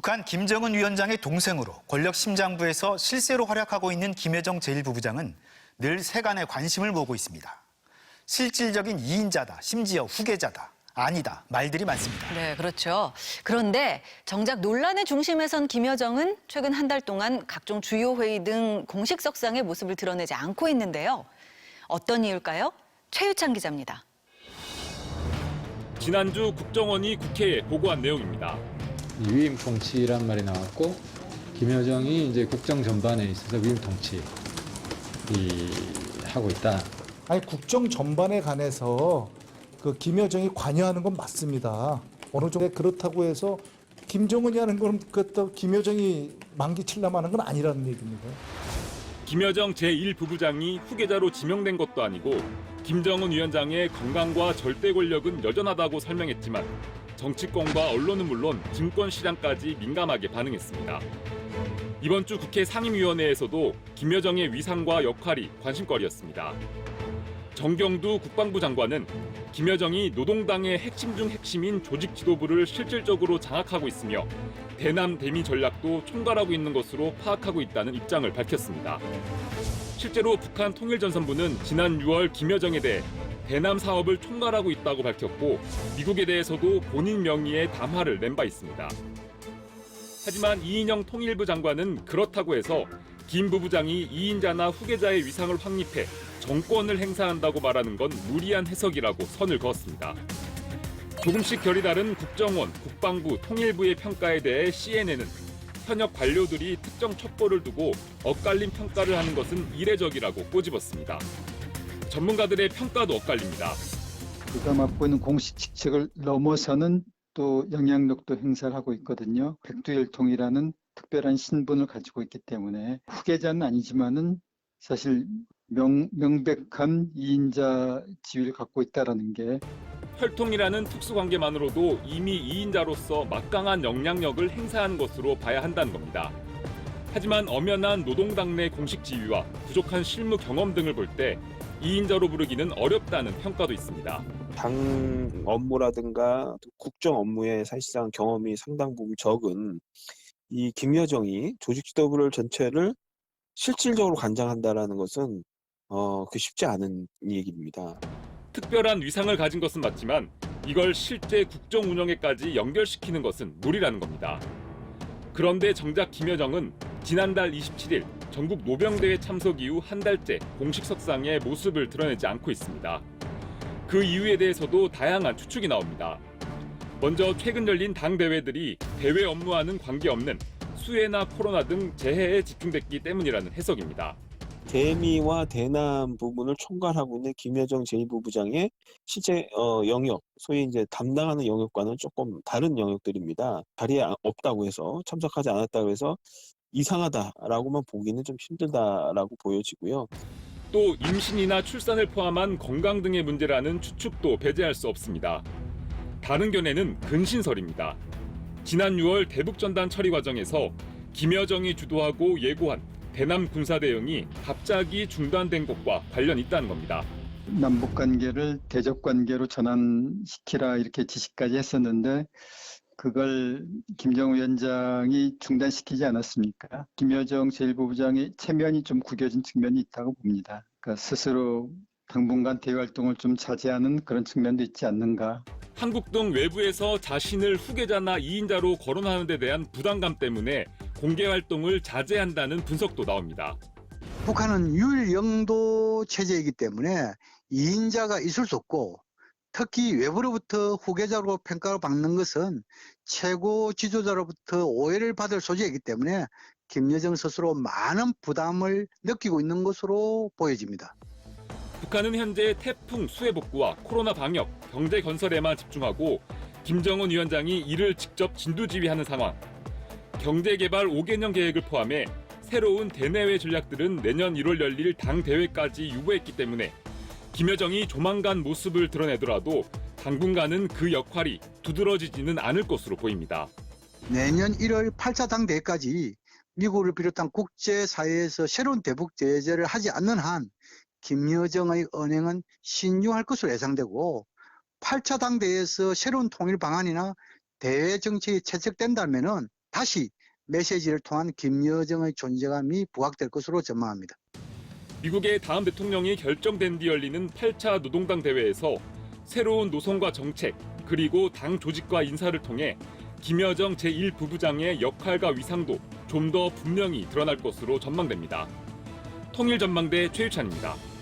북한 김정은 위원장의 동생으로 권력 심장부에서 실세로 활약하고 있는 김여정 제1부부장은 늘 세간의 관심을 모으고 있습니다. 실질적인 이인자다, 심지어 후계자다, 아니다 말들이 많습니다. 네, 그렇죠. 그런데 정작 논란의 중심에 선 김여정은 최근 한 달 동안 각종 주요 회의 등 공식 석상의 모습을 드러내지 않고 있는데요. 어떤 이유일까요? 최유찬 기자입니다. 지난주 국정원이 국회에 보고한 내용입니다. 위임 통치란 말이 나왔고 김여정이 이제 국정 전반에 있어서 위임 통치 하고 있다. 아니 국정 전반에 관해서 그 김여정이 관여하는 건 맞습니다. 어느 정도 그렇다고 해서 김정은이 하는 건 그것도 김여정이 망기치려고 하는 건 아니라는 얘기입니다. 김여정 제1부부장이 후계자로 지명된 것도 아니고 김정은 위원장의 건강과 절대 권력은 여전하다고 설명했지만 정치권과 언론은 물론 증권 시장까지 민감하게 반응했습니다. 이번 주 국회 상임위원회에서도 김여정의 위상과 역할이 관심거리였습니다. 정경두 국방부 장관은 김여정이 노동당의 핵심 중 핵심인 조직 지도부를 실질적으로 장악하고 있으며 대남 대미 전략도 총괄하고 있는 것으로 파악하고 있다는 입장을 밝혔습니다. 실제로 북한 통일전선부는 지난 6월 김여정에 대해 대남 사업을 총괄하고 있다고 밝혔고 미국에 대해서도 본인 명의의 담화를 낸 바 있습니다. 하지만 이인영 통일부 장관은 그렇다고 해서 김 부부장이 이인자나 후계자의 위상을 확립해 정권을 행사한다고 말하는 건 무리한 해석이라고 선을 그었습니다. 조금씩 결이 다른 국정원, 국방부, 통일부의 평가에 대해 CNN은 현역 관료들이 특정 첩보를 두고 엇갈린 평가를 하는 것은 이례적이라고 꼬집었습니다. 전문가들의 평가도 엇갈립니다. 그가 맡고 있는 공식 직책을 넘어서는 또 영향력도 행사를 하고 있거든요. 백두혈통이라는 특별한 신분을 가지고 있기 때문에 후계자는 아니지만은 사실 명백한 이인자 지위를 갖고 있다라는 게 혈통이라는 특수관계만으로도 이미 이인자로서 막강한 영향력을 행사하는 것으로 봐야 한다는 겁니다. 하지만 엄연한 노동당 내 공식 지위와 부족한 실무 경험 등을 볼 때 이인자로 부르기는 어렵다는 평가도 있습니다. 당 업무라든가 국정 업무에 사실상 경험이 상당 부분 적은 이 김여정이 조직 지도부를 전체를 실질적으로 관장한다라는 것은 그 쉽지 않은 얘기입니다. 특별한 위상을 가진 것은 맞지만 이걸 실제 국정 운영에까지 연결시키는 것은 무리라는 겁니다. 그런데 정작 김여정은 지난달 27일 전국 노병대회 참석 이후 한 달째 공식 석상에 모습을 드러내지 않고 있습니다. 그 이유에 대해서도 다양한 추측이 나옵니다. 먼저 최근 열린 당 대회들이 대회 업무와는 관계없는 수해나 코로나 등 재해에 집중됐기 때문이라는 해석입니다. 대미와 대남 부분을 총괄하고 있는 김여정 제1부부장의 실제 영역, 소위 이제 담당하는 영역과는 조금 다른 영역들입니다. 자리에 없다고 해서 참석하지 않았다고 해서 이상하다라고만 보기는 좀 힘들다라고 보여지고요. 또 임신이나 출산을 포함한 건강 등의 문제라는 추측도 배제할 수 없습니다. 다른 견해는 근신설입니다. 지난 6월 대북전단 처리 과정에서 김여정이 주도하고 예고한 대남 군사 대응이 갑자기 중단된 것과 관련이 있다는 겁니다. 남북 관계를 대적 관계로 전환시키라 이렇게 지시까지 했었는데 그걸 김정은 위원장이 중단시키지 않았습니까? 김여정 제1부부장의 체면이 좀 구겨진 측면이 있다고 봅니다. 그러니까 스스로 당분간 대외 활동을 좀 자제하는 그런 측면도 있지 않는가. 한국 등 외부에서 자신을 후계자나 이인자로 거론하는 데 대한 부담감 때문에 공개 활동을 자제한다는 분석도 나옵니다. 북한은 유일영도 체제이기 때문에 이인자가 있을 수 없고 특히 외부로부터 후계자로 평가를 받는 것은 최고 지도자로부터 오해를 받을 소지이기 때문에 김여정 스스로 많은 부담을 느끼고 있는 것으로 보여집니다. 북한은 현재 태풍 수해 복구와 코로나 방역, 경제 건설에만 집중하고 김정은 위원장이 이를 직접 진두지휘하는 상황. 경제개발 5개년 계획을 포함해 새로운 대내외 전략들은 내년 1월 열릴 당 대회까지 유보했기 때문에 김여정이 조만간 모습을 드러내더라도 당분간은 그 역할이 두드러지지는 않을 것으로 보입니다. 내년 1월 8차 당대회까지 미국을 비롯한 국제사회에서 새로운 대북 제재를 하지 않는 한 김여정의 언행은 신중할 것으로 예상되고 8차 당대회에서 새로운 통일 방안이나 대외 정책이 채택된다면 다시 메시지를 통한 김여정의 존재감이 부각될 것으로 전망합니다. 미국의 다음 대통령이 결정된 뒤 열리는 8차 노동당 대회에서 새로운 노선과 정책, 그리고 당 조직과 인사를 통해 김여정 제1부부장의 역할과 위상도 좀 더 분명히 드러날 것으로 전망됩니다. 통일전망대 최유찬입니다.